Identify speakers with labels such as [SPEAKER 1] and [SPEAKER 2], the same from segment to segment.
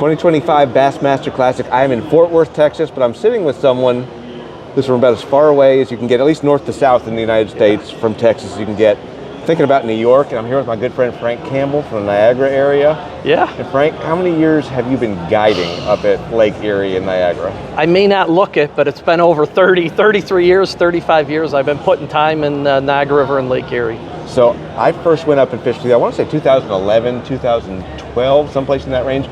[SPEAKER 1] 2025 Bassmaster Classic. I am in Fort Worth, Texas, but I'm sitting with someone who's from about as far away as you can get, at least north to south in the United States, from Texas as you can get. Thinking about New York, and I'm here with my good friend Frank Campbell from the Niagara area.
[SPEAKER 2] Yeah.
[SPEAKER 1] And Frank, how many years have you been guiding up at Lake Erie in Niagara?
[SPEAKER 2] I may not look it, but it's been over 33 years, 35 years. I've been putting time in Niagara River and Lake Erie.
[SPEAKER 1] So I first went up and fished with you, I want to say 2011, 2012, someplace in that range.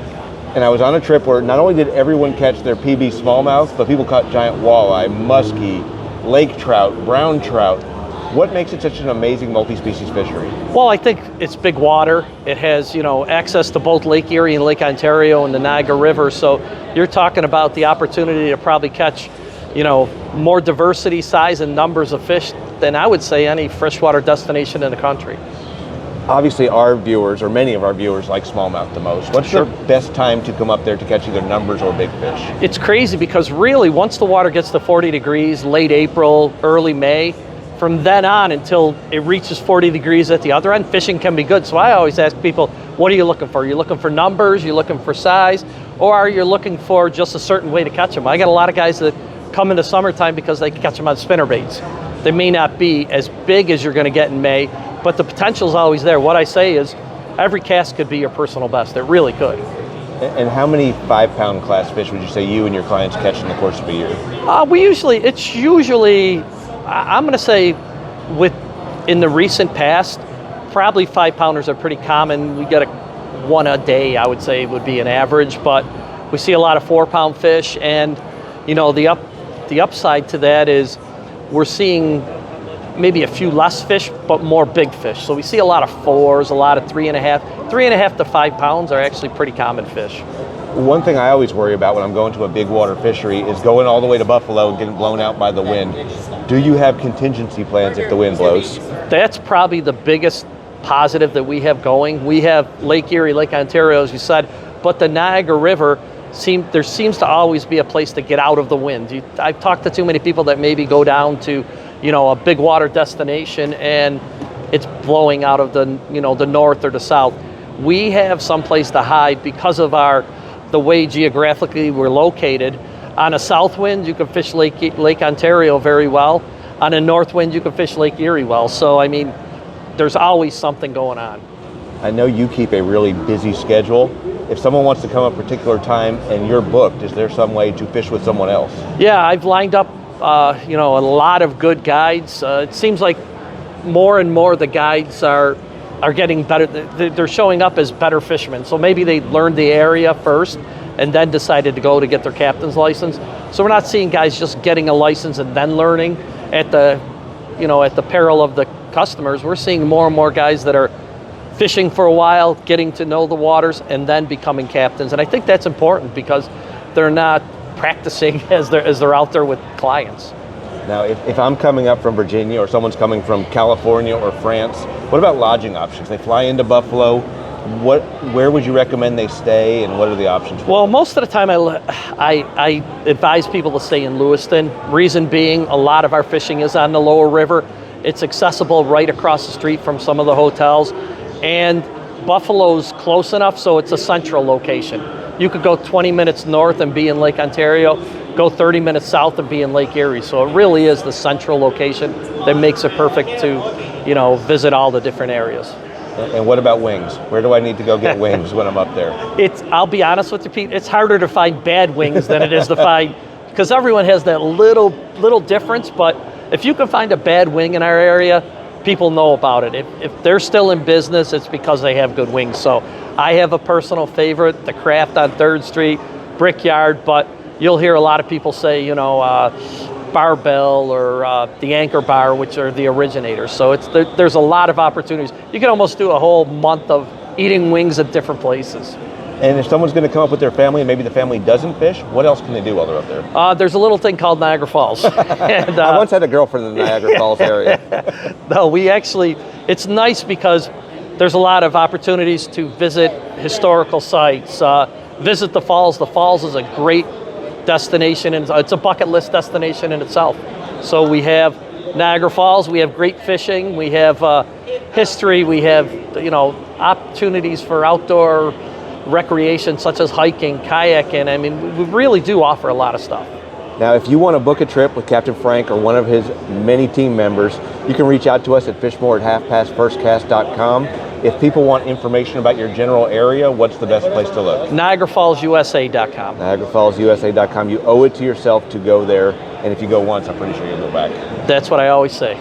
[SPEAKER 1] And I was on a trip where not only did everyone catch their PB smallmouth, but people caught giant walleye, musky, lake trout, brown trout. What makes it such an amazing multi-species fishery?
[SPEAKER 2] Well, I think it's big water. It has, access to both Lake Erie and Lake Ontario and the Niagara River. So you're talking about the opportunity to probably catch, more diversity, size, and numbers of fish than I would say any freshwater destination in the country.
[SPEAKER 1] Obviously, our viewers, or many of our viewers, like smallmouth the most. What's the best time to come up there to catch either numbers or big fish?
[SPEAKER 2] It's crazy because really, once the water gets to 40 degrees, late April, early May, from then on until it reaches 40 degrees at the other end, fishing can be good. So I always ask people, what are you looking for? Are you looking for numbers? Are you looking for size? Or are you looking for just a certain way to catch them? I got a lot of guys that come in the summertime because they can catch them on spinner baits. They may not be as big as you're going to get in May, but the potential is always there. What I say is every cast could be your personal best. It really could.
[SPEAKER 1] And how many 5-pound class fish would you say you and your clients catch in the course of a year?
[SPEAKER 2] It's usually, I'm going to say, in the recent past, probably 5-pounders are pretty common. We get one a day, I would say, would be an average, but we see a lot of 4-pound fish, and the upside to that is we're seeing maybe a few less fish, but more big fish. So we see a lot of 4s, a lot of 3.5 to 5 pounds are actually pretty common fish.
[SPEAKER 1] One thing I always worry about when I'm going to a big water fishery is going all the way to Buffalo and getting blown out by the wind. Do you have contingency plans if the wind blows?
[SPEAKER 2] That's probably the biggest positive that we have going. We have Lake Erie, Lake Ontario, as you said, but the Niagara River, there seems to always be a place to get out of the wind. I've talked to too many people that maybe go down to, a big water destination and it's blowing out of the north or the south. We have some place to hide because of the way geographically we're located. On a south wind, you can fish Lake Ontario very well. On a north wind, you can fish Lake Erie well. So, there's always something going on.
[SPEAKER 1] I know you keep a really busy schedule. If someone wants to come a particular time and you're booked, is there some way to fish with someone else? Yeah,
[SPEAKER 2] I've lined up, a lot of good guides. It seems like more and more the guides are getting better. They're showing up as better fishermen. So maybe they learned the area first and then decided to go to get their captain's license. So we're not seeing guys just getting a license and then learning at the peril of the customers. We're seeing more and more guys that are fishing for a while, getting to know the waters, and then becoming captains. And I think that's important because they're not practicing as they're out there with clients.
[SPEAKER 1] Now, if I'm coming up from Virginia or someone's coming from California or France, what about lodging options? They fly into Buffalo. Where would you recommend they stay, and what are the options?
[SPEAKER 2] Well, most of the time I advise people to stay in Lewiston. Reason being, a lot of our fishing is on the lower river. It's accessible right across the street from some of the hotels, and Buffalo's close enough so it's a central location. You could go 20 minutes north and be in Lake Ontario, go 30 minutes south and be in Lake Erie. So it really is the central location that makes it perfect to, visit all the different areas.
[SPEAKER 1] And what about wings? Where do I need to go get wings when I'm up there?
[SPEAKER 2] I'll be honest with you, Pete, it's harder to find bad wings than it is to find, because everyone has that little difference, but if you can find a bad wing in our area, people know about it. If they're still in business, it's because they have good wings. So I have a personal favorite, the Craft on 3rd Street, Brickyard, but you'll hear a lot of people say, Barbell or the Anchor Bar, which are the originators. So there's a lot of opportunities. You can almost do a whole month of eating wings at different places.
[SPEAKER 1] And if someone's going to come up with their family and maybe the family doesn't fish, what else can they do while they're up there?
[SPEAKER 2] There's a little thing called Niagara Falls. And,
[SPEAKER 1] I once had a girlfriend in the Niagara Falls area.
[SPEAKER 2] No, it's nice because there's a lot of opportunities to visit historical sites, visit the falls. The falls is a great destination, and it's a bucket list destination in itself. So we have Niagara Falls, we have great fishing, we have history, we have opportunities for outdoor recreation such as hiking, kayaking. I mean, we really do offer a lot of stuff.
[SPEAKER 1] Now, if you want to book a trip with Captain Frank or one of his many team members, you can reach out to us at fishmore at halfpastfirstcast.com. If people want information about your general area, what's the best place to look?
[SPEAKER 2] NiagaraFallsUSA.com.
[SPEAKER 1] NiagaraFallsUSA.com. You owe it to yourself to go there, and if you go once, I'm pretty sure you'll go back.
[SPEAKER 2] That's what I always say.